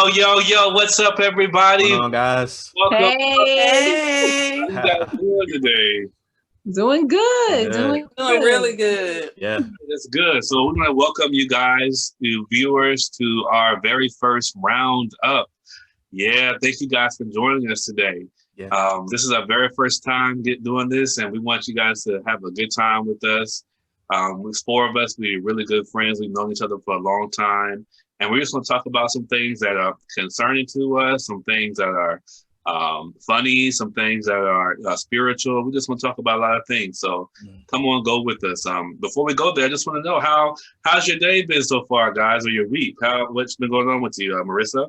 Yo, what's up, everybody? Going on, guys? Welcome. Hey, How you guys doing today? doing good, Good. doing Doing good. really good. Yeah. That's good. So we want to welcome you guys, the viewers, to our very first round up. Yeah, thank you guys for joining us today. Yeah. This is our very first time doing this, and we want you guys to have a good time with us. There's four of us. We're really good friends. We've known each other for a long time. And we're just going to talk about some things that are concerning to us, some things that are funny, some things that are spiritual. We just want to talk about a lot of things. So come on, go with us. Before we go there, I just want to know how's your day been so far, guys, or your week? What's been going on with you, Marissa?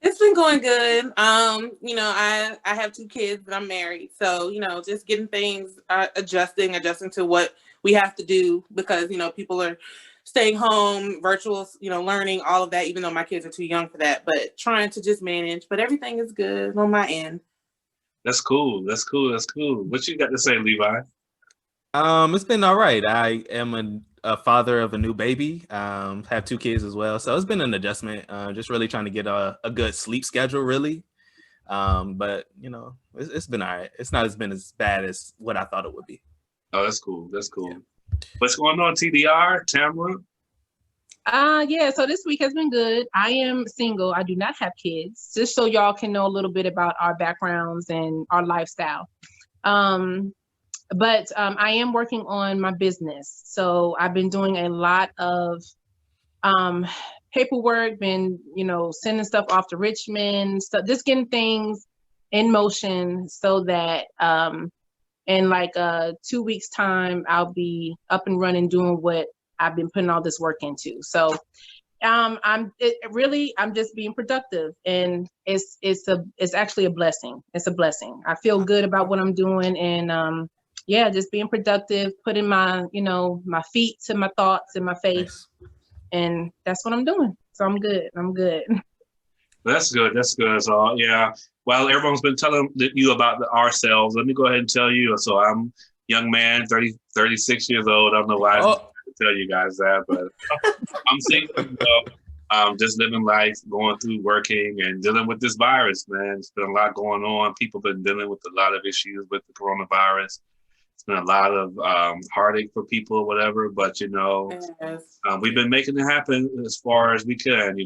It's been going good. I have two kids and I'm married. So, just getting things adjusting to what we have to do because, people are staying home, virtual, learning, all of that, even though my kids are too young for that, but trying to just manage. But everything is good on my end. That's cool. What you got to say, Levi? It's been all right. I am a father of a new baby. Have two kids as well, so it's been an adjustment. Just really trying to get a good sleep schedule, really. But it's been all right. It's not been as bad as what I thought it would be. Oh, that's cool. Yeah. What's going on, TDR, Tamara? So this week has been good. I am single. I do not have kids, just so y'all can know a little bit about our backgrounds and our lifestyle. But I am working on my business. So I've been doing a lot of paperwork, been, sending stuff off to Richmond, so just getting things in motion so that in like 2 weeks time, I'll be up and running doing what I've been putting all this work into. So I'm just being productive, and it's actually a blessing. It's a blessing. I feel good about what I'm doing, and just being productive, putting my my feet to my thoughts and my faith. Nice. And that's what I'm doing. So I'm good. That's good. So yeah. Well, everyone's been telling you about ourselves. Let me go ahead and tell you. So I'm young man, 36 years old. I don't know why I tell you guys that, but I'm single. I'm just living life, going through working and dealing with this virus, man. It's been a lot going on. People been dealing with a lot of issues with the coronavirus. It's been a lot of heartache for people or whatever, but Yes. we've been making it happen as far as we can.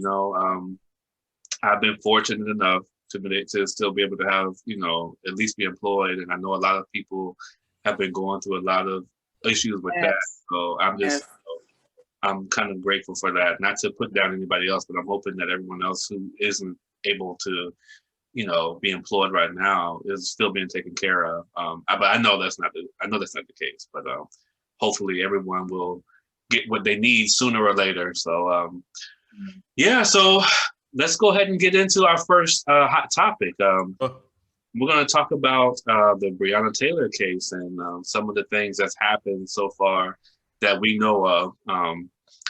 I've been fortunate enough to still be able to have, at least be employed. And I know a lot of people have been going through a lot of issues with that. So I'm kind of grateful for that. Not to put down anybody else, but I'm hoping that everyone else who isn't able to, be employed right now is still being taken care of. But I know that's not the case. But hopefully everyone will get what they need sooner or later. So so let's go ahead and get into our first hot topic. We're going to talk about the Breonna Taylor case and some of the things that's happened so far that we know of.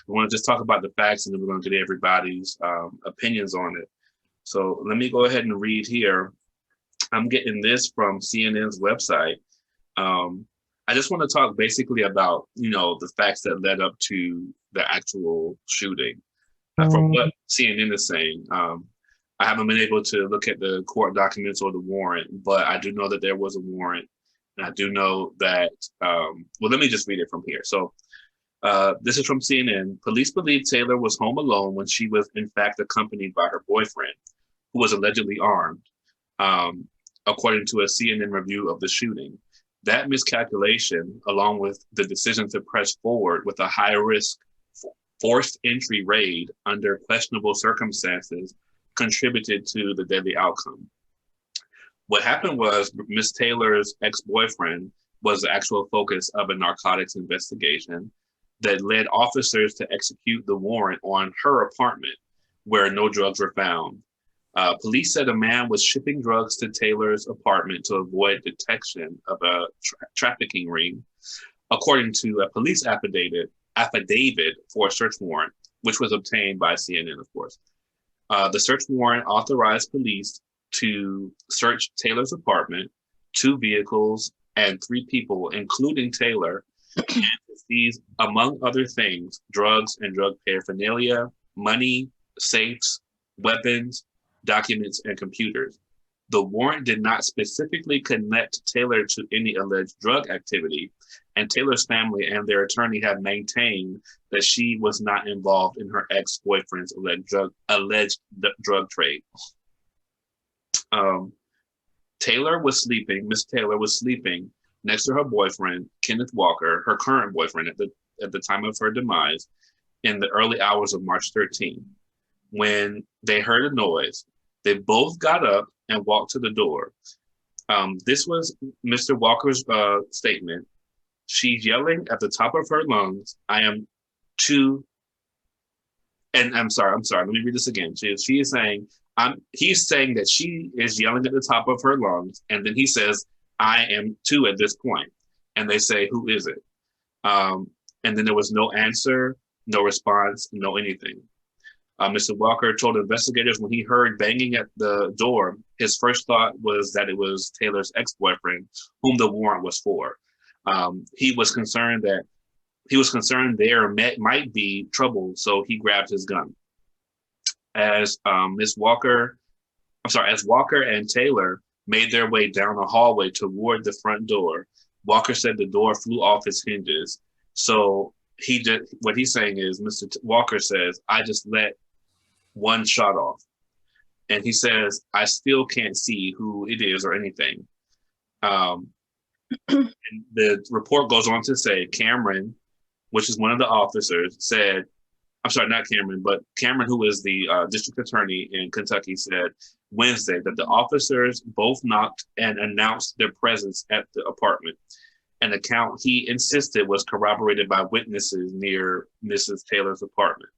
We want to just talk about the facts, and then we're going to get everybody's opinions on it. So let me go ahead and read here. I'm getting this from CNN's website. I just want to talk basically about, the facts that led up to the actual shooting. From what CNN is saying, I haven't been able to look at the court documents or the warrant, but I do know that there was a warrant. And I do know that, let me just read it from here. So this is from CNN. Police believe Taylor was home alone when she was in fact accompanied by her boyfriend, who was allegedly armed, according to a CNN review of the shooting. That miscalculation, along with the decision to press forward with a high-risk forced entry raid under questionable circumstances, contributed to the deadly outcome. What happened was Miss Taylor's ex-boyfriend was the actual focus of a narcotics investigation that led officers to execute the warrant on her apartment, where no drugs were found. Police said a man was shipping drugs to Taylor's apartment to avoid detection of a trafficking ring, according to a police affidavit for a search warrant, which was obtained by CNN, of course. The search warrant authorized police to search Taylor's apartment, 2 vehicles, and 3 people, including Taylor, and to seize, among other things, drugs and drug paraphernalia, money, safes, weapons, documents, and computers. The warrant did not specifically connect Taylor to any alleged drug activity, and Taylor's family and their attorney have maintained that she was not involved in her ex-boyfriend's alleged drug trade. Taylor was sleeping, Miss Taylor was sleeping next to her boyfriend, Kenneth Walker, her current boyfriend at the time of her demise, in the early hours of March 13. When they heard a noise, they both got up and walked to the door. This was Mr. Walker's statement. She's yelling at the top of her lungs, I am too, and I'm sorry, let me read this again. She is saying, he's saying that she is yelling at the top of her lungs, and then he says, I am too at this point. And they say, who is it? And then there was no answer, no response, no anything. Mr. Walker told investigators when he heard banging at the door, his first thought was that it was Taylor's ex-boyfriend, whom the warrant was for. He was concerned there might be trouble, so he grabbed his gun. As Walker and Taylor made their way down a hallway toward the front door, Walker said the door flew off its hinges. So what he's saying is, Mr. Walker says, I just let one shot off. And he says, I still can't see who it is or anything. And the report goes on to say Cameron, which is one of the officers, said, I'm sorry, not Cameron, but Cameron, who is the district attorney in Kentucky, said Wednesday that the officers both knocked and announced their presence at the apartment. An account he insisted was corroborated by witnesses near Mrs. Taylor's apartment.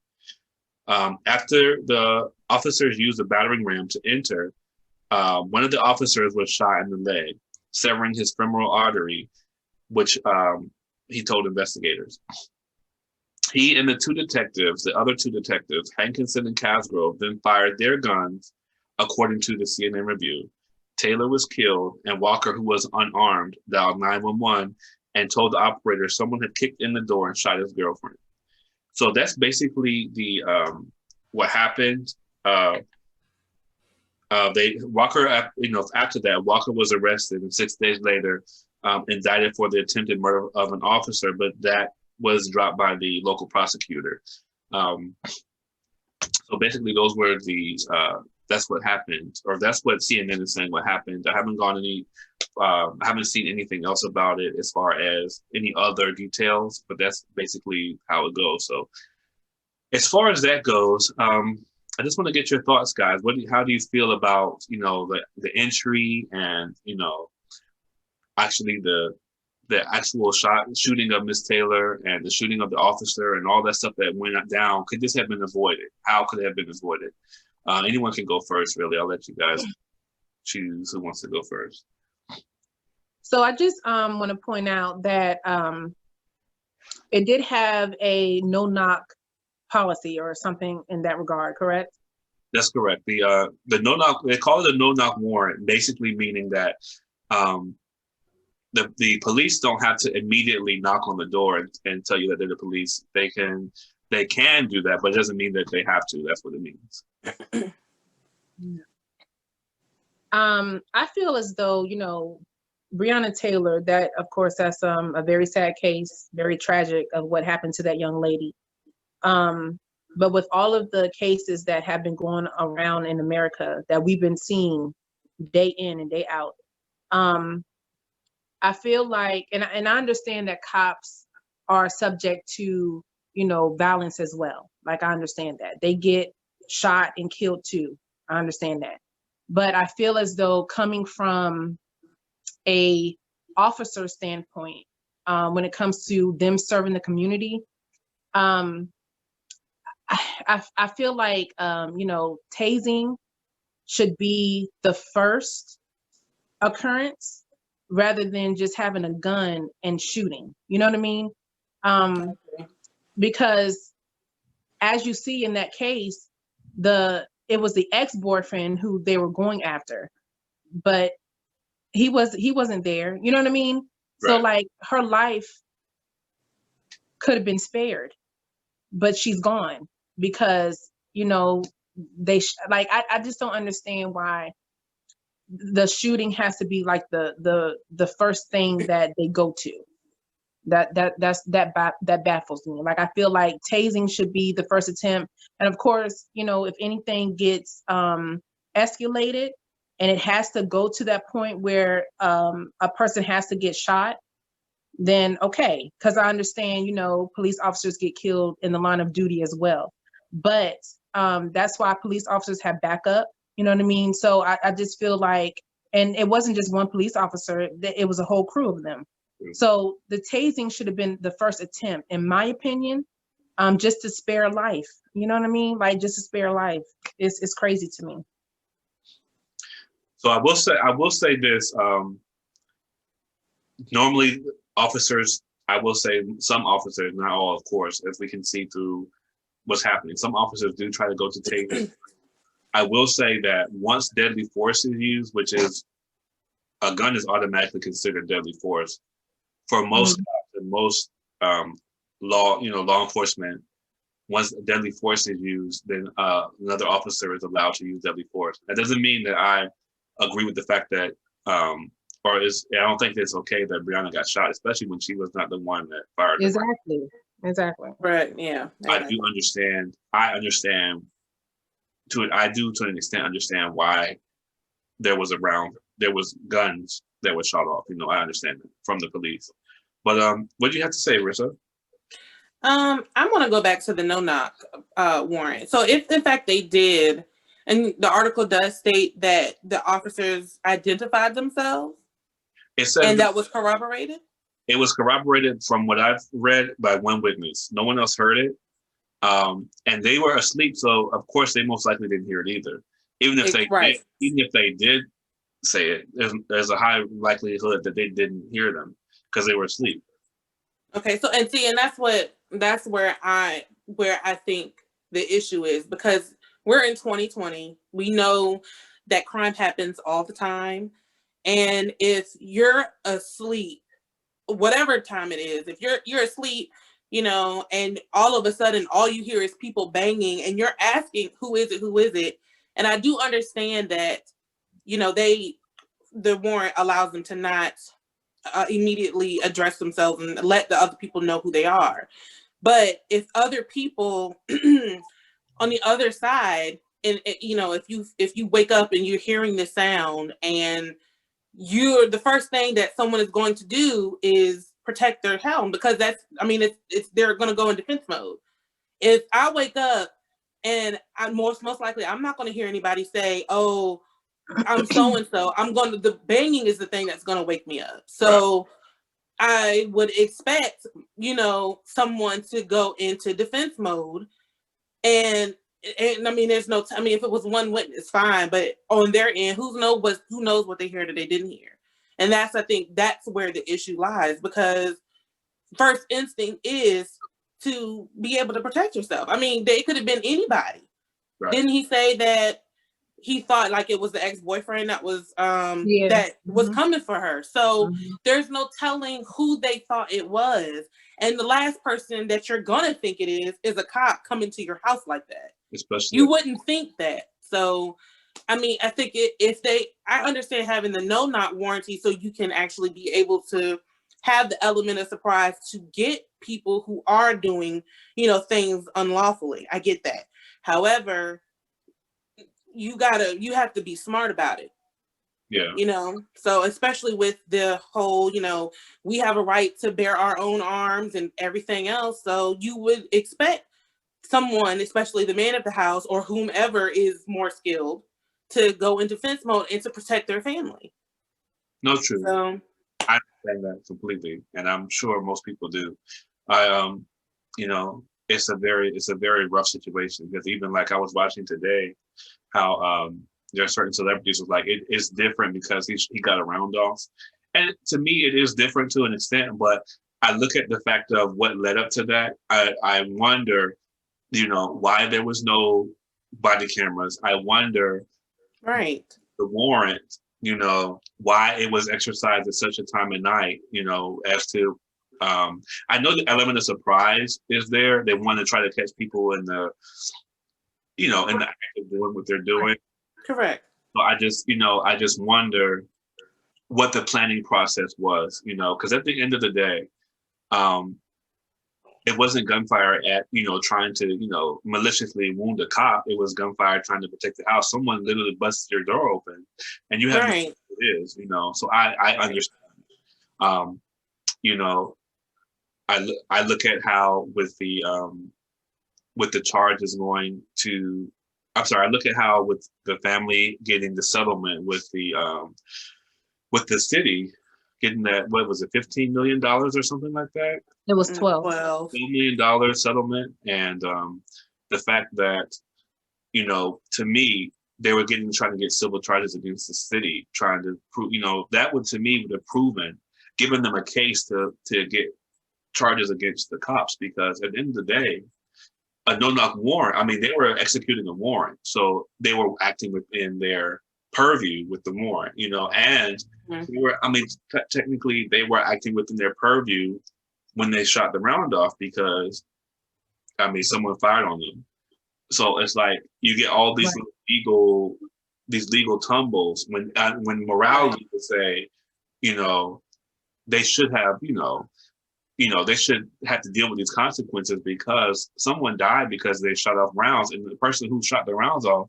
After the officers used a battering ram to enter, one of the officers was shot in the leg, severing his femoral artery, which he told investigators. He and the other two detectives, Hankinson and Casgrove, then fired their guns, according to the CNN review. Taylor was killed, and Walker, who was unarmed, dialed 911 and told the operator someone had kicked in the door and shot his girlfriend. So that's basically the what happened. After that, Walker was arrested, and 6 days later, indicted for the attempted murder of an officer, but that was dropped by the local prosecutor. So basically, those were that's what happened, or that's what CNN is saying what happened. I haven't seen anything else about it as far as any other details, but that's basically how it goes. So as far as that goes, I just want to get your thoughts, guys. How do you feel about, the entry and, actually the actual shooting of Miss Taylor and the shooting of the officer and all that stuff that went down? Could this have been avoided? How could it have been avoided? Anyone can go first, really. I'll let you guys choose who wants to go first. So I just want to point out that it did have a no-knock policy or something in that regard, correct? That's correct. The no-knock, they call it a no-knock warrant, basically meaning that the police don't have to immediately knock on the door and tell you that they're the police. They can do that, but it doesn't mean that they have to. That's what it means. I feel as though, Breonna Taylor, that of course that's a very sad case, very tragic of what happened to that young lady. But with all of the cases that have been going around in America that we've been seeing day in and day out, I feel like, and I understand that cops are subject to, violence as well. Like, I understand that. They get shot and killed too. I understand that. But I feel as though coming from a officer standpoint, when it comes to them serving the community, I feel like, tasing should be the first occurrence rather than just having a gun and shooting. You know what I mean? Because as you see in that case, it was the ex-boyfriend who they were going after, but he wasn't there. You know what I mean? Right. So like her life could have been spared, but she's gone because, you know, like, I just don't understand why the shooting has to be like the first thing that they go to. That baffles me. Like, I feel like tasing should be the first attempt, and of course, you know, if anything gets escalated and it has to go to that point where a person has to get shot, then okay, because I understand, you know, police officers get killed in the line of duty as well, but that's why police officers have backup. You know what I mean? So I just feel like, and it wasn't just one police officer; it was a whole crew of them. So the tasing should have been the first attempt, in my opinion, just to spare life. You know what I mean? Like, just to spare life. It's crazy to me. So I will say this. Normally, officers, I will say some officers, not all, of course, as we can see through what's happening. Some officers do try to go to tasing. I will say that once deadly force is used, which is a gun is automatically considered deadly force for most cops and most law enforcement. Once deadly force is used, then another officer is allowed to use deadly force. That doesn't mean that I agree with the fact that, I don't think it's okay that Breonna got shot, especially when she was not the one that fired. Exactly. Right. Yeah. I do understand. I do to an extent understand why there was guns that were shot off. You know, I understand it from the police. But what do you have to say, Rissa? I'm going to go back to the no-knock warrant. So if in fact they did, and the article does state that the officers identified themselves, and that was corroborated? It was corroborated from what I've read by one witness. No one else heard it. And they were asleep, so of course they most likely didn't hear it either. Even if they did say it, there's a high likelihood that they didn't hear them because they were asleep. Okay, so and that's where I think the issue is, because we're in 2020. We know that crime happens all the time, and if you're asleep, whatever time it is, if you're asleep, you know, and all of a sudden all you hear is people banging, and you're asking, who is it? And I do understand that, you know, the warrant allows them to not immediately address themselves and let the other people know who they are. But if other people on the other side, and you know, if you wake up and you're hearing this sound, and you're the first thing that someone is going to do is protect their home, because it's they're going to go in defense mode. If I wake up and I'm most likely, I'm not going to hear anybody say, "Oh, I'm so-and-so." The banging is the thing that's going to wake me up. So right. I would expect, you know, someone to go into defense mode, and I mean, if it was one witness, fine, but on their end, who knows what they heard or they didn't hear. And I think that's where the issue lies, because first instinct is to be able to protect yourself. I mean, they could have been anybody. Right. Didn't he say that he thought like it was the ex-boyfriend that was was coming for her? So there's no telling who they thought it was. And the last person that you're gonna think it is a cop coming to your house like that. Especially, you wouldn't think that. So I mean, I think I understand having the no-knock warranty, so you can actually be able to have the element of surprise to get people who are doing, you know, things unlawfully. I get that. However, you have to be smart about it. Yeah. You know, so especially with the whole, you know, we have a right to bear our own arms and everything else. So you would expect someone, especially the man of the house or whomever is more skilled, to go in defense mode and to protect their family. No, true. So, I understand that completely, and I'm sure most people do. You know, it's a very rough situation, because even like I was watching today, how there are certain celebrities who like it's different because he got a round off, and to me it is different to an extent. But I look at the fact of what led up to that. I wonder, you know, why there was no body cameras. I wonder, right, the warrant, you know, why it was exercised at such a time of night, you know, as to, I know the element of surprise is there. They want to try to catch people in the you know, in the act of doing what they're doing. Correct. So I just, you know, I just wonder what the planning process was, you know, because at the end of the day, it wasn't gunfire at, you know, trying to, you know, maliciously wound a cop. It was gunfire trying to protect the house. Someone literally busted your door open, and you have no idea who it is, you know. So I understand. You know, I look at how with the charges going to, I'm sorry, I look at how with the family getting the settlement with the city getting that, what was it, $15 million or something like that? It was 12. $12 million settlement. And the fact that, you know, to me, they were trying to get civil charges against the city, trying to prove, you know, that would, to me, would have proven, given them a case to get charges against the cops, because at the end of the day, a no-knock warrant, I mean, they were executing a warrant, so they were acting within their purview with the warrant, you know, and they were, I mean, technically they were acting within their purview when they shot the round off, because, I mean, someone fired on them. So it's like you get all these legal tumbles when morality would say, you know, they should have, they should have to deal with these consequences because someone died because they shot off rounds, and the person who shot the rounds off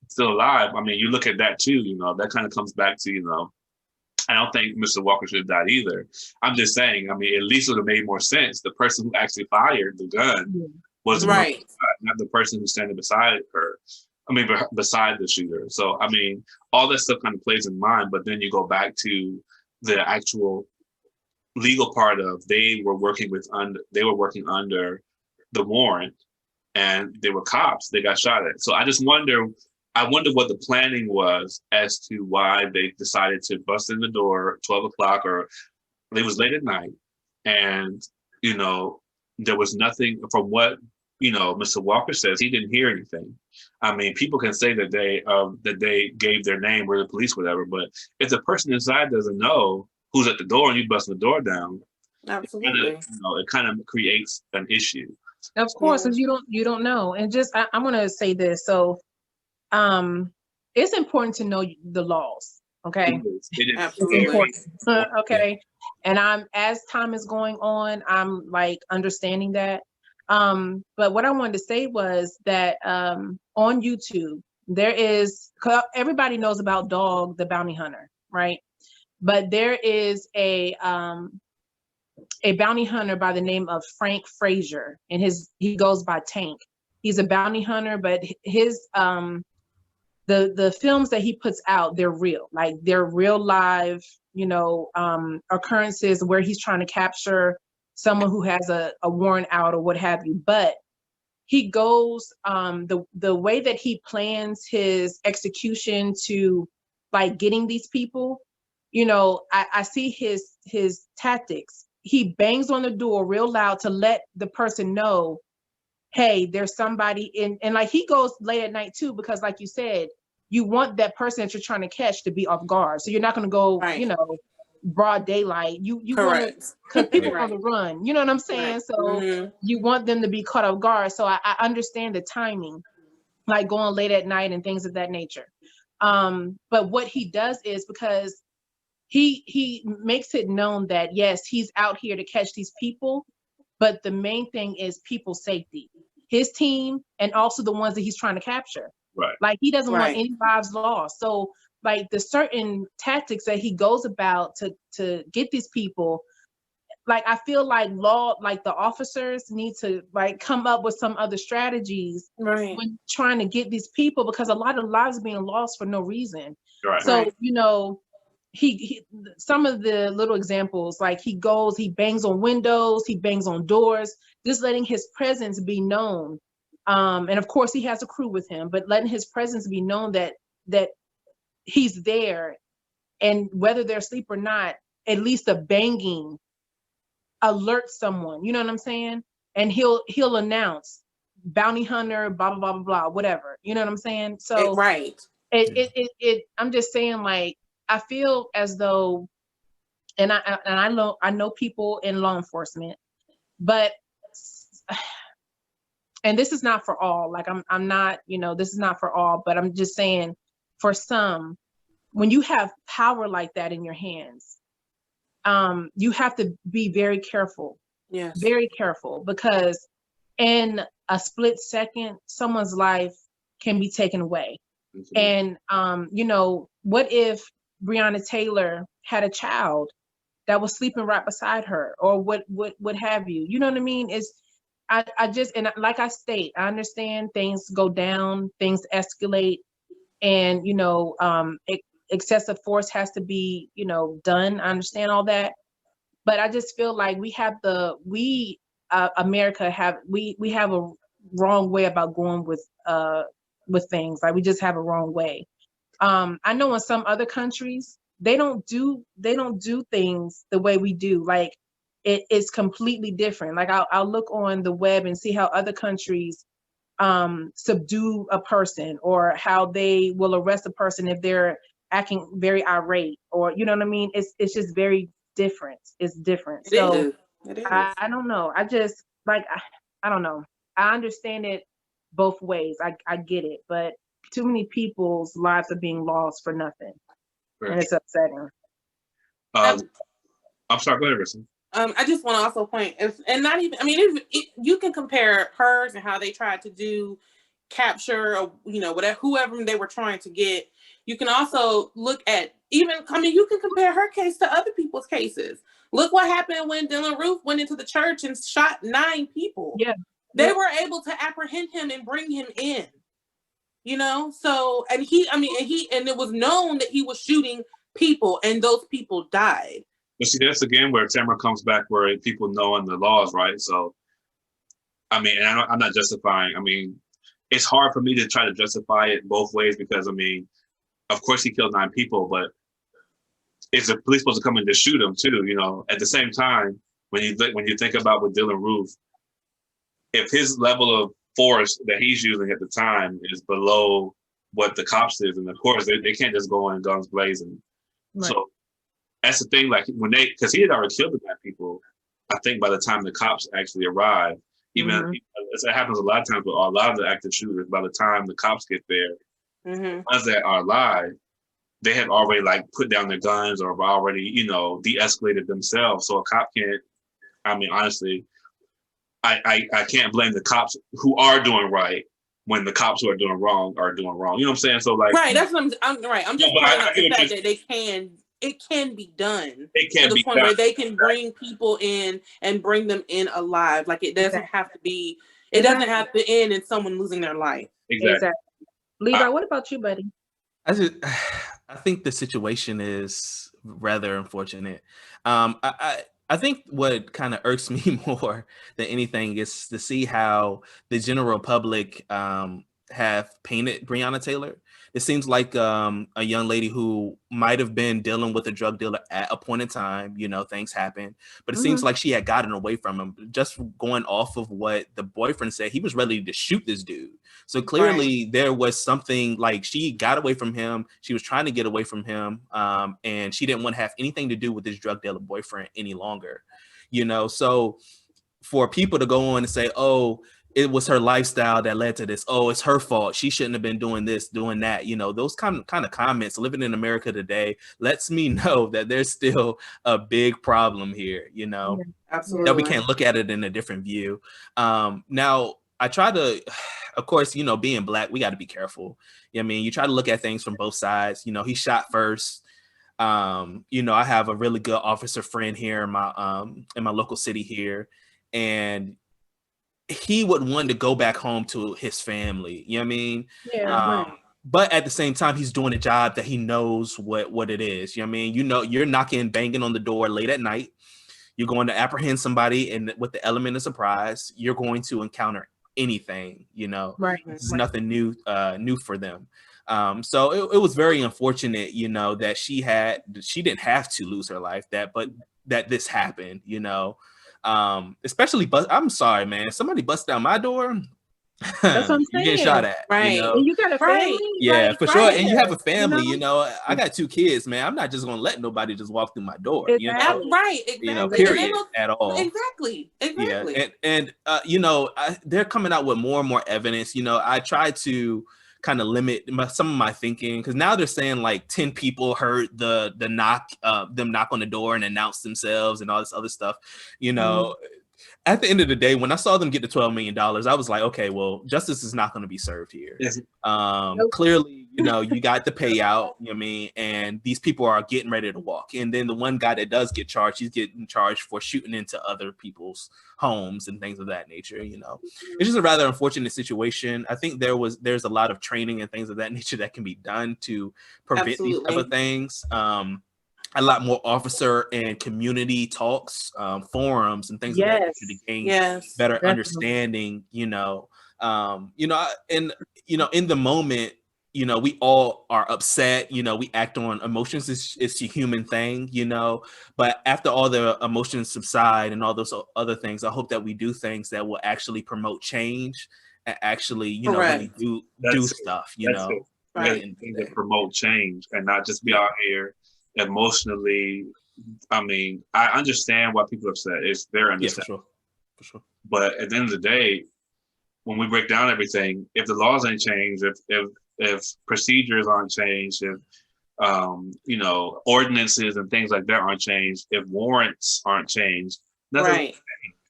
is still alive. I mean, you look at that too, you know, that kind of comes back to, you know, I don't think Mr. Walker should have died either. I'm just saying, I mean, at least it would have made more sense. The person who actually fired the gun was right, not the person who's standing beside her. I mean, beside the shooter. So, I mean, all that stuff kind of plays in mind, but then you go back to the actual legal part of they were working under the warrant, and they were cops. They got shot at. So I wonder what the planning was as to why they decided to bust in the door at 12 o'clock, or it was late at night, and you know there was nothing. From what Mr. Walker says, he didn't hear anything. I mean, people can say that they gave their name or the police, whatever, but if the person inside doesn't know who's at the door and you busting the door down, absolutely, it kind of creates an issue. Of course, because you don't know. And just I'm gonna say this. So it's important to know the laws. Okay. It is absolutely important. Okay. And as time is going on, I'm like understanding that. But what I wanted to say was that on YouTube, there is, everybody knows about Dog the Bounty Hunter, right? But there is a bounty hunter by the name of Frank Frazier, and he goes by Tank. He's a bounty hunter, but his the films that he puts out, they're real, like they're real live, occurrences where he's trying to capture someone who has a warrant out or what have you. But he goes the way that he plans his execution to like getting these people, I see his tactics. He bangs on the door real loud to let the person know, hey, there's somebody in, and like he goes late at night too, because like you said, you want that person that you're trying to catch to be off guard. So you're not going to go, right, broad daylight. You want to, because people on the run, you know what I'm saying? Right. So you want them to be caught off guard. So I understand the timing, like going late at night and things of that nature. But what he does is, because he makes it known that yes, he's out here to catch these people, but the main thing is people's safety, his team, and also the ones that he's trying to capture. Right. Like he doesn't want any lives lost. So like the certain tactics that he goes about to get these people, like I feel like the officers need to like come up with some other strategies when trying to get these people, because a lot of lives are being lost for no reason. Right. So, he some of the little examples, like he bangs on windows, he bangs on doors, just letting his presence be known. And of course he has a crew with him, but letting his presence be known that he's there, and whether they're asleep or not, at least a banging alert someone, you know what I'm saying? And he'll announce bounty hunter, blah, blah, blah, blah, blah, whatever. You know what I'm saying? So I'm just saying, like, I feel as though, and I know people in law enforcement, but and this is not for all, like I'm not, this is not for all, but I'm just saying for some, when you have power like that in your hands, you have to be very careful. Yes. Very careful, because in a split second, someone's life can be taken away. And what if Breonna Taylor had a child that was sleeping right beside her, or what have you? You know what I mean? I just, and like I state, I understand things go down, things escalate, and excessive force has to be done. I understand all that, but I just feel like America have a wrong way about going with things. Like, we just have a wrong way. I know in some other countries they don't do things the way we do. Like, it's completely different. Like, I'll look on the web and see how other countries subdue a person, or how they will arrest a person if they're acting very irate, or you know what I mean. It's just very different. It's different. It is. I don't know. I just like I don't know. I understand it both ways. I get it, but too many people's lives are being lost for nothing, and it's upsetting. I'm sorry. Go ahead, Rissa. I just want to also point, and not even, I mean, you can compare hers and how they tried to do capture, or whatever, whoever they were trying to get. You can also look at you can compare her case to other people's cases. Look what happened when Dylan Roof went into the church and shot 9 people. Yeah, they were able to apprehend him and bring him in. So, and it was known that he was shooting people, and those people died. But see, that's again where Tamara comes back, where people knowing the laws, right? So, I mean, and I'm not justifying. I mean, it's hard for me to try to justify it both ways, because, I mean, of course he killed 9 people, but is the police supposed to come and just shoot him too? At the same time, when you think about with Dylan Roof, if his level of force that he's using at the time is below what the cops is, and of course they can't just go in guns blazing. Right. So that's the thing. Like, because he had already killed the 9 people, I think by the time the cops actually arrive, even it happens a lot of times with a lot of the active shooters. By the time the cops get there, the ones that are alive, they have already put down their guns, or have already de-escalated themselves. So a cop can't. I mean, honestly, I can't blame the cops who are doing right when the cops who are doing wrong are doing wrong. You know what I'm saying? So right, that's what I'm right. I'm just pointing out the fact that it can be done. It can to the be point done. where they can bring people in and bring them in alive. Like, it doesn't have to be. It doesn't have to end in someone losing their life. Exactly. Levi, what about you, buddy? I think the situation is rather unfortunate. I think what kind of irks me more than anything is to see how the general public have painted Breonna Taylor. It seems like a young lady who might have been dealing with a drug dealer at a point in time. Things happen, but it seems like she had gotten away from him. Just going off of what the boyfriend said, he was ready to shoot this dude. So clearly there was something, like, she got away from him. She was trying to get away from him, and she didn't want to have anything to do with this drug dealer boyfriend any longer. So for people to go on and say, oh, it was her lifestyle that led to this. Oh, it's her fault. She shouldn't have been doing this, doing that. Those kind of comments, living in America today, lets me know that there's still a big problem here, Absolutely. that we can't look at it in a different view. Now, I try to, of course, being Black, we got to be careful. You try to look at things from both sides. He shot first. I have a really good officer friend here in my local city here, and he would want to go back home to his family. You know what I mean? Yeah. But at the same time, he's doing a job that he knows what it is. You know what I mean? You're banging on the door late at night. You're going to apprehend somebody, and with the element of surprise, you're going to encounter anything. It's nothing new for them. So it was very unfortunate, that she didn't have to lose her life, that this happened. Especially, I'm sorry, man. Somebody bust down my door. That's what I'm You're getting saying. shot at, Right. you know? And you got a Right. family? Yeah, Like, for sure. And you have a yeah, family, you you know? know. I got 2 kids, man. I'm not just gonna let nobody just walk through my door, you know. Exactly. Right. You know, Exactly. And they period, don't. at all. Exactly. Yeah, Exactly. and you know, they're coming out with more and more evidence. You know, I try to kind of limit some of my thinking, because now they're saying like 10 people heard the knock, them knock on the door and announce themselves and all this other stuff. You know, at the end of the day, when I saw them get the $12 million, I was like, okay, well, justice is not going to be served here. Yes. Nope. Clearly, you know, you got the payout, you know what I mean? And these people are getting ready to walk. And then the one guy that does get charged, he's getting charged for shooting into other people's homes and things of that nature, you know. It's just a rather unfortunate situation. I think there's a lot of training and things of that nature that can be done to prevent these type of things. A lot more officer and community talks, forums, and things of that nature to gain better understanding. You know, and you know, in the moment, you know, we all are upset. You know, we act on emotions. It's a human thing, you know. But after all the emotions subside and all those other things, I hope that we do things that will actually promote change and actually, you know, really do stuff. You know, right? And things that promote change and not just be out here emotionally. I mean, I understand why people are upset. It's very understandable. For sure. But at the end of the day, when we break down everything, if the laws ain't changed, if procedures aren't changed, if you know, ordinances and things like that aren't changed, if warrants aren't changed, nothing.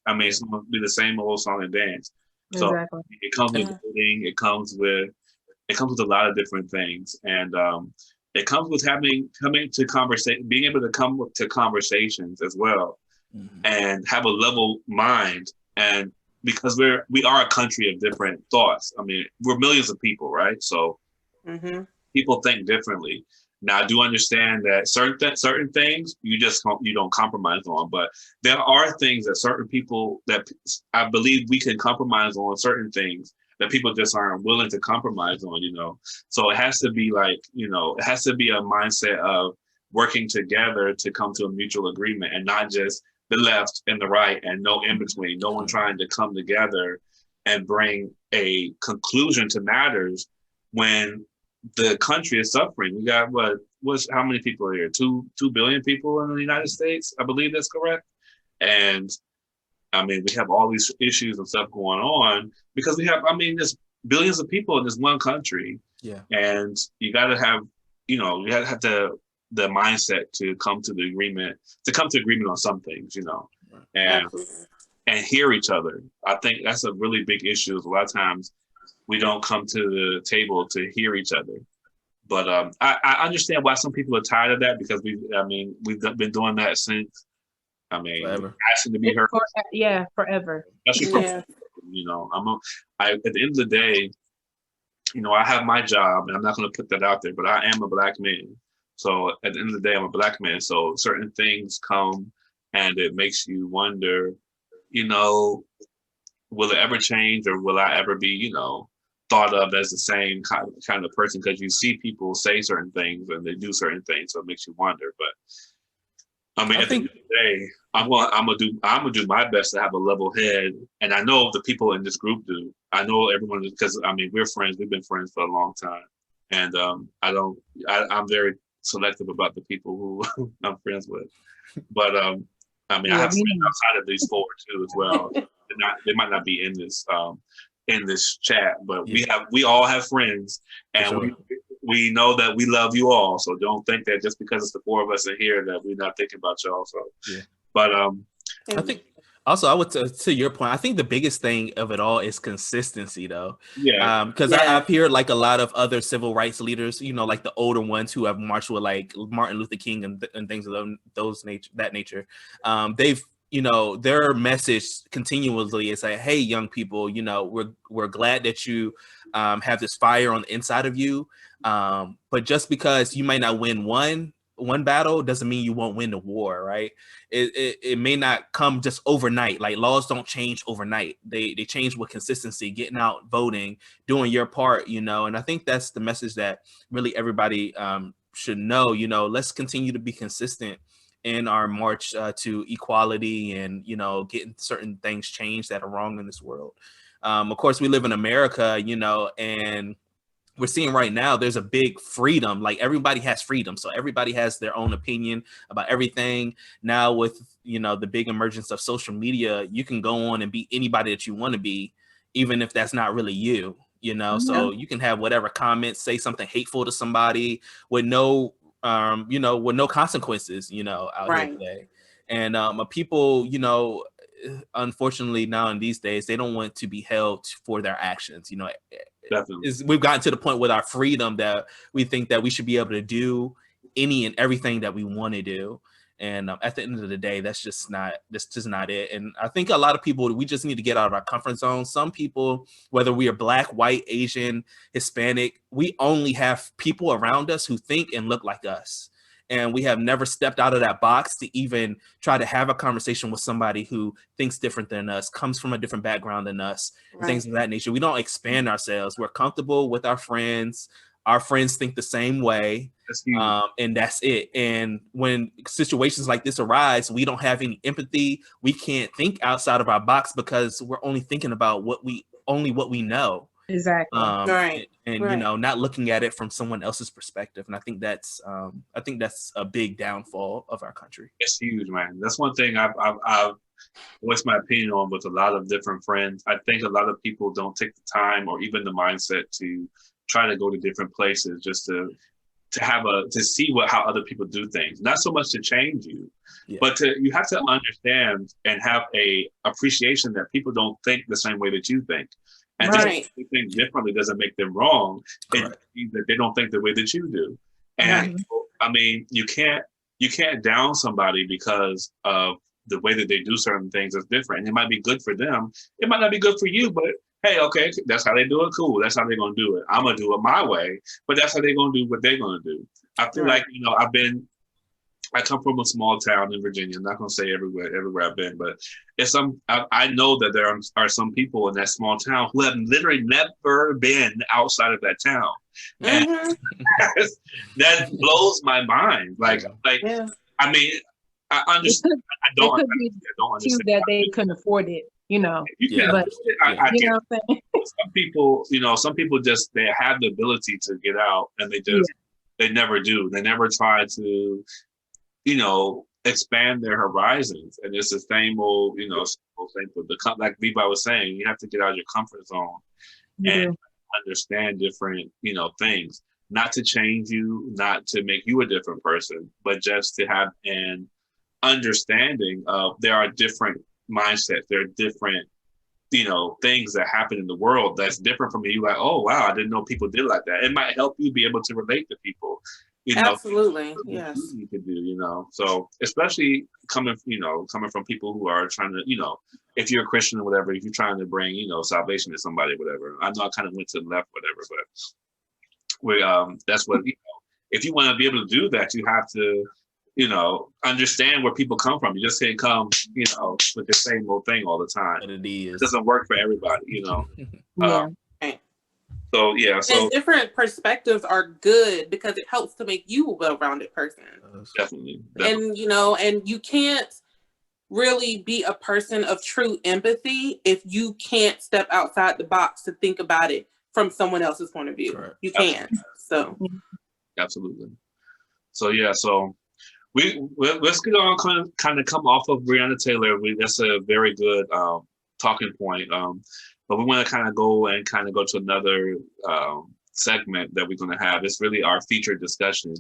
I mean, it's going to be the same old song and dance. So it comes with voting. It comes with a lot of different things, and it comes with coming to conversation, being able to come to conversations as well, and have a level mind. And because we are a country of different thoughts. I mean, we're millions of people, right? So people think differently. Now, I do understand that certain things you don't compromise on, but there are things that certain people that I believe we can compromise on, certain things that people just aren't willing to compromise on, you know. So it has to be like, you know, it has to be a mindset of working together to come to a mutual agreement, and not just the left and the right and no in between. No one trying to come together and bring a conclusion to matters when the country is suffering. We got how many people are here? 2 billion people in the United States, I believe that's correct. And I mean, we have all these issues and stuff going on because there's billions of people in this one country. Yeah. And you got to have, you know, you got to have the mindset to come to agreement on some things, you know, and hear each other. I think that's a really big issue. A lot of times we don't come to the table to hear each other. But I understand why some people are tired of that, because we've been doing that since, forever. Asking to be heard. Forever. Especially you know, at the end of the day, you know, I have my job, and I'm not going to put that out there, but I am a Black man. So at the end of the day, I'm a Black man. So certain things come, and it makes you wonder, you know, will it ever change, or will I ever be, you know, thought of as the same kind of person? Because you see people say certain things and they do certain things, so it makes you wonder. But I mean, at the end of the day, I'm gonna do my best to have a level head, and I know the people in this group do. I know everyone, because I mean, we're friends. We've been friends for a long time, and I'm very selective about the people who I'm friends with. But I mean, I have friends outside of these 4 too as well. They might not be in this chat, but we all have friends, and we know that we love you all. So don't think that just because it's the 4 of us in here that we're not thinking about y'all. So but I think also, I would to your point, I think the biggest thing of it all is consistency, though. Yeah. Because I've heard like a lot of other civil rights leaders, you know, like the older ones who have marched with like Martin Luther King and things of that nature. They've, you know, their message continuously is like, hey, young people, you know, we're glad that you have this fire on the inside of you. But just because you might not win one battle doesn't mean you won't win the war, right? It may not come just overnight. Like, laws don't change overnight. They change with consistency, getting out, voting, doing your part, you know. And I think that's the message that really everybody should know. You know, let's continue to be consistent in our march to equality and, you know, getting certain things changed that are wrong in this world. Of course, we live in America, you know, and we're seeing right now there's a big freedom. Like everybody has freedom, so everybody has their own opinion about everything. Now with, you know, the big emergence of social media, you can go on and be anybody that you want to be, even if that's not really you, you know. So you can have whatever comments, say something hateful to somebody with no you know, with no consequences, you know, out here today. And people, you know, unfortunately now in these days, they don't want to be held for their actions, you know. Definitely. We've gotten to the point with our freedom that we think that we should be able to do any and everything that we want to do. And at the end of the day, that's just not it. And I think a lot of people, we just need to get out of our comfort zone. Some people, whether we are Black, white, Asian, Hispanic, we only have people around us who think and look like us. And we have never stepped out of that box to even try to have a conversation with somebody who thinks different than us, comes from a different background than us, things of that nature. We don't expand ourselves. We're comfortable with our friends. Our friends think the same way. And that's it. And when situations like this arise, we don't have any empathy. We can't think outside of our box because we're only thinking about what we know. Exactly. And you know, not looking at it from someone else's perspective. And I think that's a big downfall of our country. It's huge, man. That's one thing I've voiced my opinion on with a lot of different friends. I think a lot of people don't take the time or even the mindset to try to go to different places just to see how other people do things. Not so much to change you, but you have to understand and have a appreciation that people don't think the same way that you think. And just because they think differently doesn't make them wrong. It means that they don't think the way that you do. And I mean, you can't down somebody because of the way that they do certain things is different. It might be good for them. It might not be good for you, but hey, okay, that's how they do it. Cool. That's how they're going to do it. I'm going to do it my way, but that's how they're going to do what they're going to do. I feel like, you know, I come from a small town in Virginia. I'm not going to say everywhere I've been, but I know that there are some people in that small town who have literally never been outside of that town. And that blows my mind. I mean, I understand. I don't understand that they couldn't afford it, you know. But I you know what I'm saying? Some people just, they have the ability to get out and they never do. They never try to, you know, expand their horizons. And it's the same old, you know, like Levi was saying, you have to get out of your comfort zone and understand different, you know, things, not to change you, not to make you a different person, but just to have an understanding of there are different mindsets, there are different, you know, things that happen in the world that's different from you. Like, oh wow, I didn't know people did like that. It might help you be able to relate to people. You know, absolutely, yes. You could do, you know. So especially coming from people who are trying to, you know, if you're a Christian or whatever, if you're trying to bring, you know, salvation to somebody, whatever. I know I kind of went to the left, whatever, but that's what, you know, if you want to be able to do that, you have to, you know, understand where people come from. You just can't come, you know, with the same old thing all the time. It doesn't work for everybody, you know. So and different perspectives are good because it helps to make you a well-rounded person. Definitely. And you know, and you can't really be a person of true empathy if you can't step outside the box to think about it from someone else's point of view. Correct. You can't. So absolutely. So let's get on kind of come off of Breonna Taylor. That's a very good talking point. But we want to kind of go to another segment that we're going to have. It's really our featured discussion.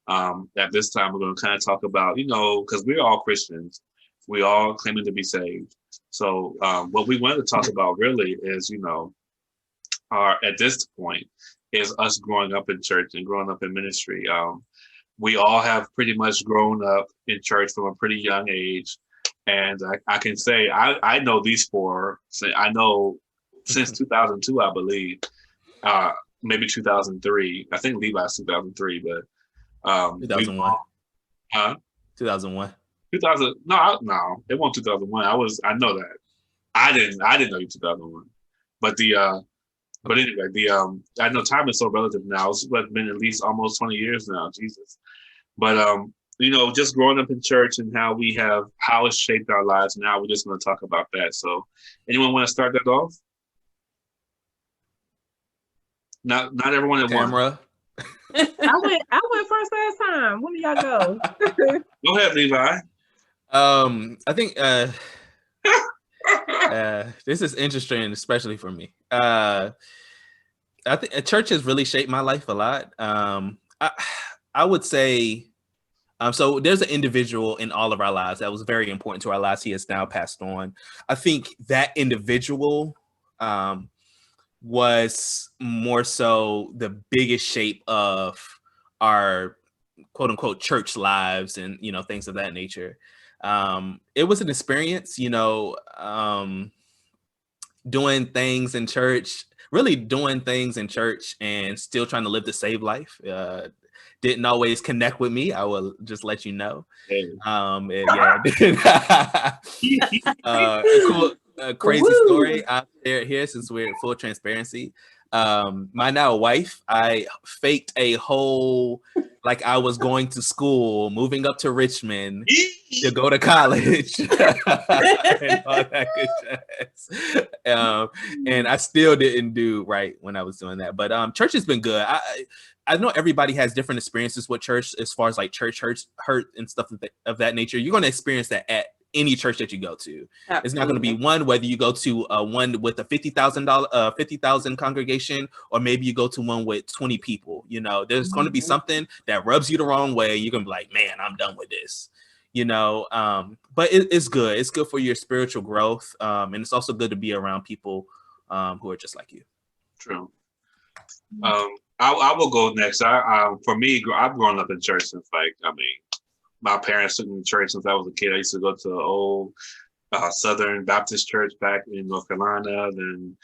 At this time, we're going to kind of talk about, you know, because we're all Christians. We all claiming to be saved. So what we want to talk about really is, you know, at this point, is us growing up in church and growing up in ministry. We all have pretty much grown up in church from a pretty young age. And I can say, I know these four. I know since 2002, I believe, maybe 2003. I think Levi's 2003, but 2001. 2001. 2000? No, it wasn't 2001. I know that. I didn't know you 2001. But anyway, I know time is so relative now. It's been at least almost 20 years now. Jesus. But you know, just growing up in church and how it's shaped our lives now, we're just going to talk about that. So anyone want to start that off? Not everyone at once. Tamara. I went first last time. When do y'all go? Go ahead, Levi. I think this is interesting, especially for me. I think a church has really shaped my life a lot. I would say, so there's an individual in all of our lives that was very important to our lives. He has now passed on. I think that individual was more so the biggest shape of our quote unquote church lives and, things of that nature. It was an experience, doing things in church, really doing things in church and still trying to live the saved life. Didn't always connect with me. I will just let you know. Crazy story out there here, since we're in full transparency. My now wife, I faked a whole, like I was going to school, moving up to Richmond to go to college and all that good jazz. And I still didn't do right when I was doing that. But church has been good. I know everybody has different experiences with church as far as like church hurt and stuff of that nature. You're going to experience that at any church that you go to. Absolutely. It's not going to be one, whether you go to one with a 50,000 congregation, or maybe you go to one with 20 people. There's going to be something that rubs you the wrong way. You're going to be like, man, I'm done with this. But it's good. It's good for your spiritual growth. And it's also good to be around people who are just like you. True. I will go next. For me, I've grown up in church since my parents took me to church since I was a kid. I used to go to an old Southern Baptist church back in North Carolina. Then,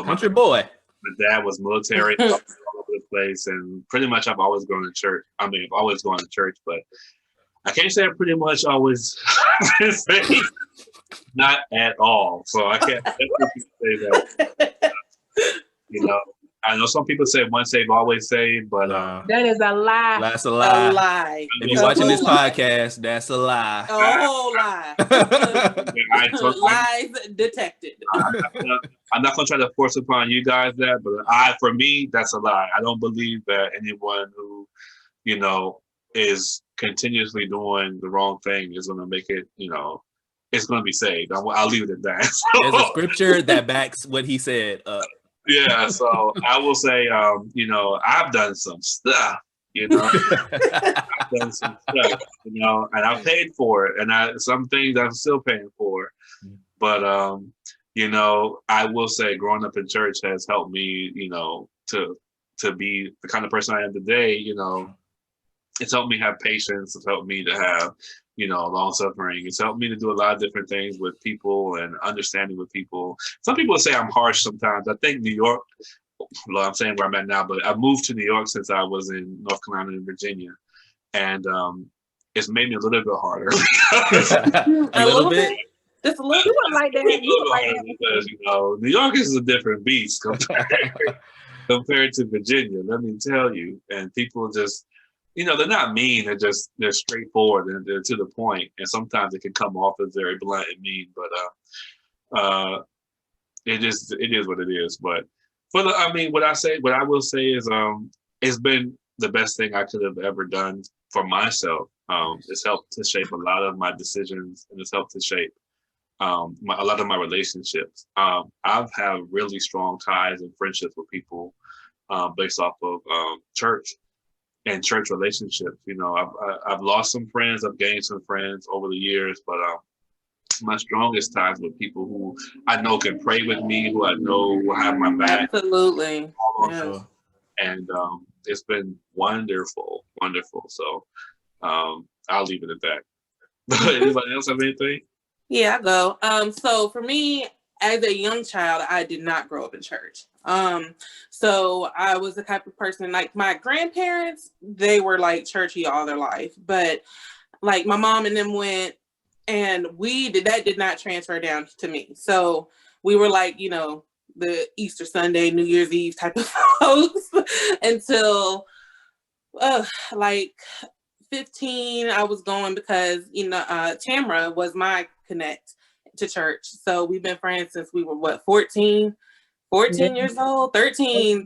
country boy. My dad was military all over the place, and pretty much I've always gone to church. I've always gone to church, but I can't say I pretty much always not at all. So I can't say that. I know some people say once saved, always saved, but that is a lie. That's a lie. A lie. If you're watching this podcast, that's a lie. A whole lie. Lies detected. I'm not going to try to force upon you guys that, but for me, that's a lie. I don't believe that anyone who, is continuously doing the wrong thing is going to make it, it's going to be saved. I'll leave it at that. There's a scripture that backs what he said up. Yeah, so I will say, I've done some stuff, I've done some stuff, and I paid for it, and some things I'm still paying for, but I will say, growing up in church has helped me, to be the kind of person I am today. It's helped me have patience. It's helped me to have, long suffering. It's helped me to do a lot of different things with people and understanding with people. Some people say I'm harsh sometimes. I think New York, well, I'm saying where I'm at now, but I moved to New York since I was in North Carolina and Virginia. And it's made me a little bit harder. A little bit? Just a little bit like that. Because, New York is a different beast compared to Virginia, let me tell you. And people just, they're not mean. They're straightforward and they're to the point. And sometimes it can come off as very blunt and mean, but it is what it is. But what I will say is, it's been the best thing I could have ever done for myself. It's helped to shape a lot of my decisions, and it's helped to shape a lot of my relationships. I've had really strong ties and friendships with people based off of church and church relationships. I've lost some friends, I've gained some friends over the years, but my strongest ties with people who I know can pray with me, who I know will have my back. Absolutely. Yes. And it's been wonderful. So I'll leave it at that. Anybody else have anything? Yeah, I go. So for me, as a young child, I did not grow up in church. So I was the type of person, like my grandparents, they were like churchy all their life, but like my mom and them went, and that did not transfer down to me. So we were like, the Easter Sunday, New Year's Eve type of folks until like 15, I was going because, Tamara was my connect to church. So we've been friends since we were 14. 14 years old, 13.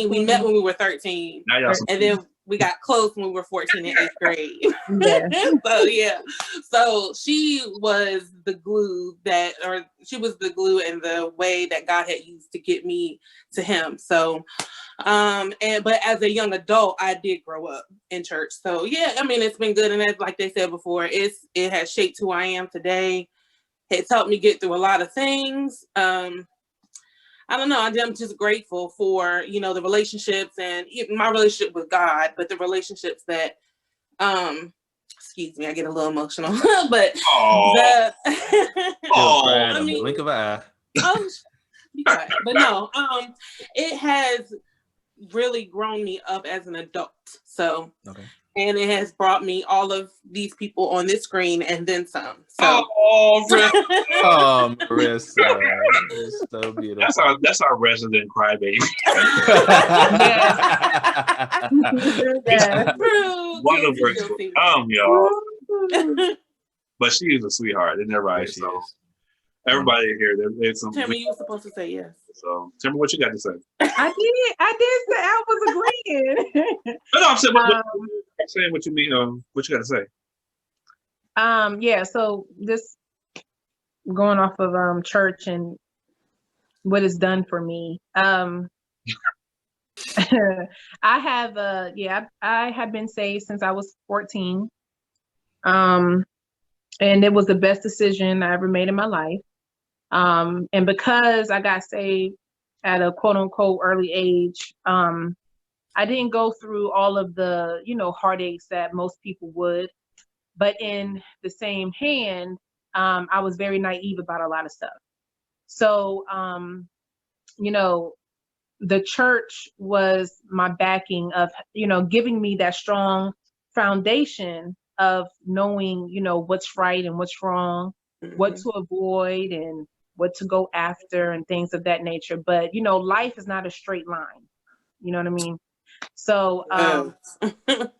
We met when we were 13. Now y'all And then we got close when we were 14 in 8th grade. Yeah. So yeah. So she was the glue she was the glue and the way that God had used to get me to him. So but as a young adult, I did grow up in church. So yeah, I mean, it's been good. And as like they said before, it has shaped who I am today. It's helped me get through a lot of things. I don't know. I'm just grateful for, the relationships and my relationship with God, but the relationships that, excuse me, I get a little emotional, but I mean, blink of an eye. Be quiet. But no, it has really grown me up as an adult. So, okay. And it has brought me all of these people on this screen and then some. So, Marissa, it's so beautiful. That's our resident crybaby. Wonderful. Y'all. But she is a sweetheart, isn't that right? Yes, so everybody here, there's some. Tammy, you were supposed to say yes. So, Tammy, what you got to say? I did say I was agreeing. No, I'm saying what you mean. What you got to say? Yeah. So this going off of church and what it's done for me. I have I have been saved since I was 14. And it was the best decision I ever made in my life. And because I got saved at a quote unquote early age, I didn't go through all of the, heartaches that most people would. But in the same hand, I was very naive about a lot of stuff. So, the church was my backing of, giving me that strong foundation of knowing, what's right and what's wrong, what to avoid and what to go after and things of that nature. But, life is not a straight line. You know what I mean? So,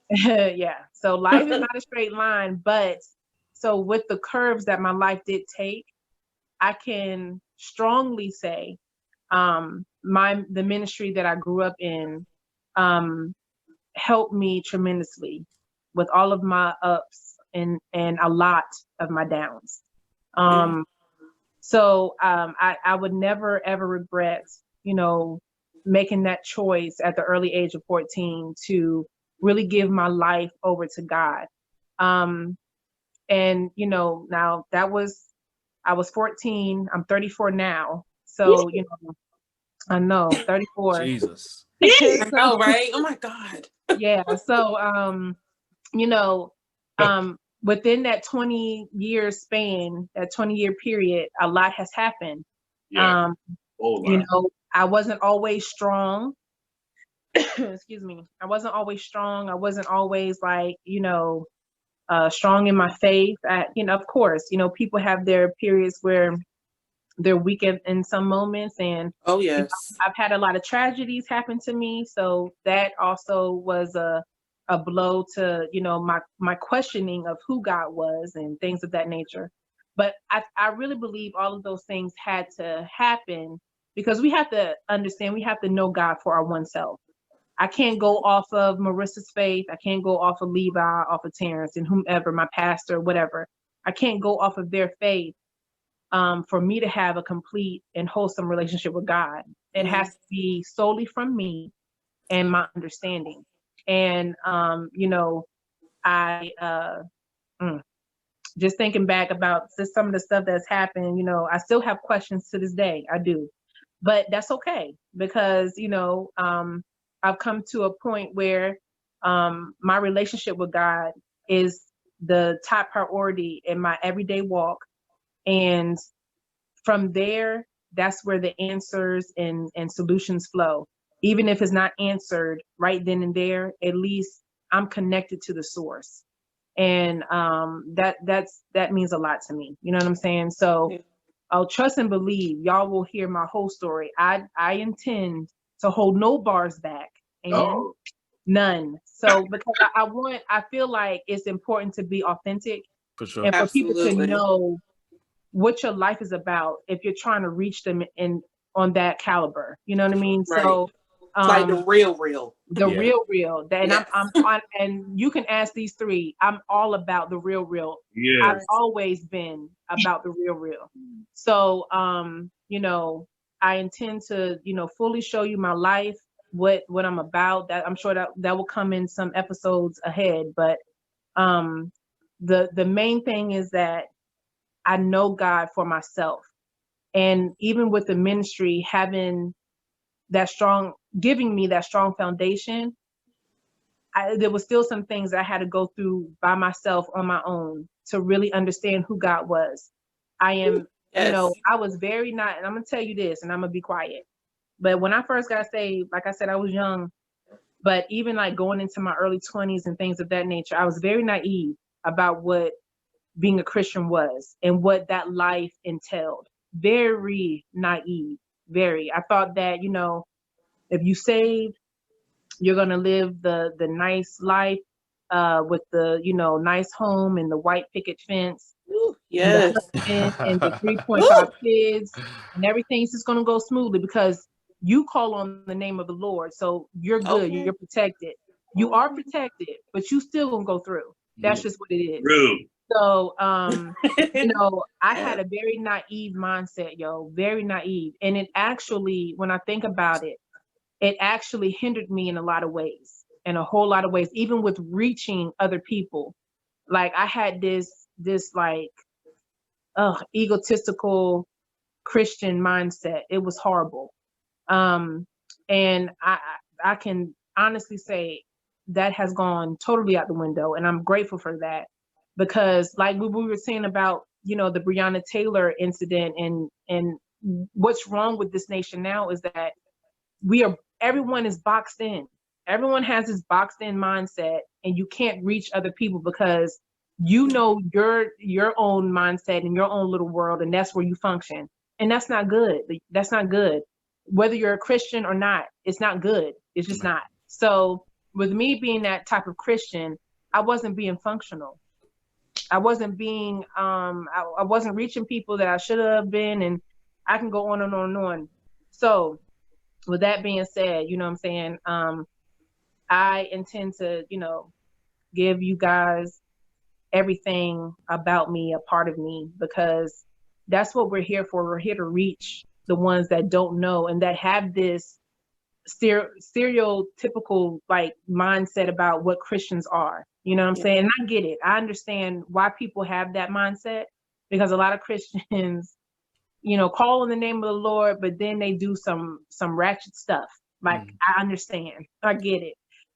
yeah. So life is not a straight line, but so with the curves that my life did take, I can strongly say, the ministry that I grew up in, helped me tremendously with all of my ups and a lot of my downs. So I would never ever regret, making that choice at the early age of 14 to really give my life over to God. And now I was 14, I'm 34 now. So, I know 34. Jesus. I know, right? Oh my God. Yeah. So, within that 20-year span, that 20-year period, a lot has happened. Yeah. I wasn't always strong. Excuse me. I wasn't always strong. I wasn't always like, strong in my faith. Of course, people have their periods where they're weak in some moments. And oh yes, I've had a lot of tragedies happen to me. So that also was a blow to, my questioning of who God was and things of that nature. But I really believe all of those things had to happen because we have to understand, we have to know God for our oneself. I can't go off of Marissa's faith. I can't go off of Levi, off of Terrence and whomever, my pastor, whatever. I can't go off of their faith for me to have a complete and wholesome relationship with God. It has to be solely from me and my understanding. And, just thinking back about some of the stuff that's happened, I still have questions to this day. I do. But that's okay because, I've come to a point where my relationship with God is the top priority in my everyday walk. And from there, that's where the answers and solutions flow. Even if it's not answered right then and there, at least I'm connected to the source. And that means a lot to me. You know what I'm saying? So I'll trust and believe y'all will hear my whole story. I intend to hold no bars back. Amen. Oh. None. So because I feel like it's important to be authentic. For sure. And for people to know what your life is about if you're trying to reach them in on that caliber. You know what I mean? Right. So It's like the real. The Yeah. real. And Yes. I'm on, and you can ask these three. I'm all about the real. Yeah. I've always been about the real. So you know, I intend to, you know, fully show you my life, what I'm about. That I'm sure that will come in some episodes ahead. But the main thing is that I know God for myself. And even with the ministry having that strong, giving me that strong foundation, there was still some things that I had to go through by myself on my own to really understand who God was. I am, Yes. you know, I was very not, and I'm gonna tell you this, and I'm gonna be quiet. But when I first got saved, like I said, I was young, but even like going into my early 20s and things of that nature, I was very naive about what being a Christian was and what that life entailed. Very naive, very. I thought that, you know, if you saved, you're gonna live the nice life with the, you know, nice home and the white picket fence, Ooh, and the yes. husband and the 3.5 kids, and everything's just gonna go smoothly because you call on the name of the Lord, so you're good, Okay. you're protected. You are protected, but you still gonna go through. That's just what it is. True. So, you know, I had a very naive mindset, very naive. And it actually, when I think about it, it actually hindered me in a lot of ways, in a whole lot of ways, even with reaching other people. Like I had this like, egotistical Christian mindset. It was horrible. And I can honestly say that has gone totally out the window, and I'm grateful for that because, like we were saying about, you know, the Breonna Taylor incident, and what's wrong with this nation now is that everyone is boxed in. Everyone has this boxed in mindset, and you can't reach other people because you know your own mindset and your own little world, and that's where you function. And that's not good. That's not good. Whether you're a Christian or not, it's not good. It's just not. So with me being that type of Christian, I wasn't being functional. I wasn't being I wasn't reaching people that I should have been, and I can go on and on and on. So with that being said, you know what I'm saying? I intend to, you know, give you guys everything about me, a part of me, because that's what we're here for. We're here to reach the ones that don't know and that have this stereotypical like mindset about what Christians are. You know what I'm saying? And I get it. I understand why people have that mindset because a lot of Christians, you know, call on the name of the Lord, but then they do some ratchet stuff. Like I understand, I get it,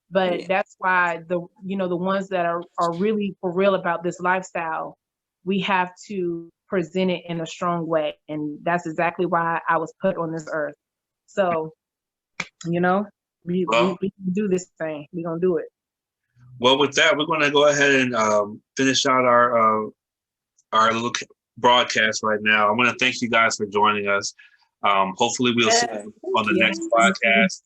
but that's why the ones that are really for real about this lifestyle, we have to present it in a strong way, and that's exactly why I was put on this earth. So, you know, we can do this thing. We're gonna do it. Well, with that, we're going to go ahead and finish out our little broadcast right now. I want to thank you guys for joining us. Hopefully, we'll see you on the next podcast.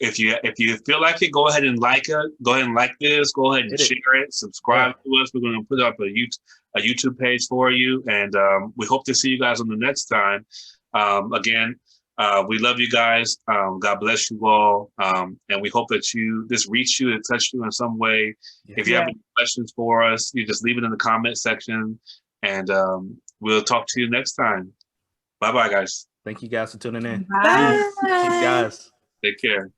If you feel like it, go ahead and like it. Go ahead and like this. Go ahead and share it. Subscribe to us. We're going to put up a YouTube page for you, and we hope to see you guys on the next time. Again, we love you guys. God bless you all, and we hope that this reached you and touched you in some way. If you have any questions for us, you just leave it in the comment section, and we'll talk to you next time. Bye, guys. Thank you guys for tuning in. Bye. Peace, guys. Take care.